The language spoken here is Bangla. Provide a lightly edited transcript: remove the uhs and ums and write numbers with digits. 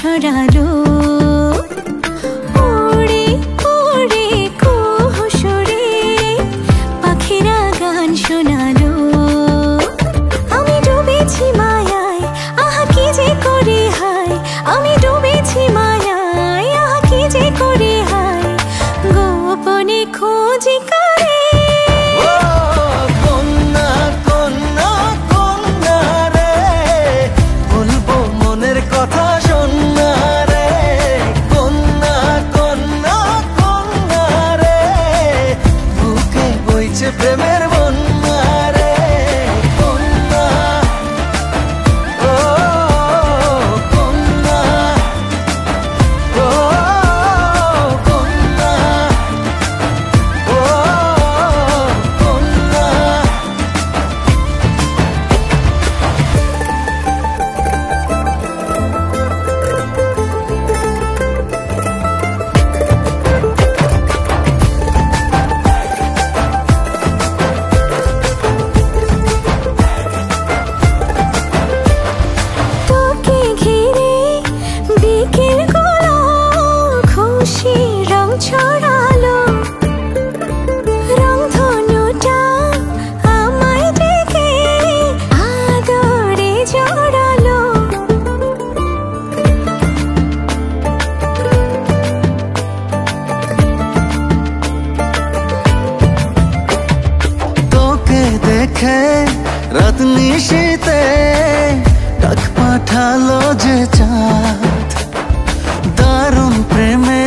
ছড়ালো, উড়ে উড়ে কুহু সুরে পাখিরা গান শোনালো। আমি ডুবেছি মায়ায়, আহা কি যে করি হায়, আমি ডুবেছি মায়ায়, আহা কি যে করি হায়, গোপনে খোঁজি করে। প্রেমের বন্যা রে কন্যা, ও কন্যা, ও কন্যা, ও কন্যা। ছড়ালো রংধনুটা আমায় ডেকে আদরে জড়ালো। তোকে দেখে রাত নিশীতে ডাক পাঠালো যে চাঁদ, দারুণ প্রেমে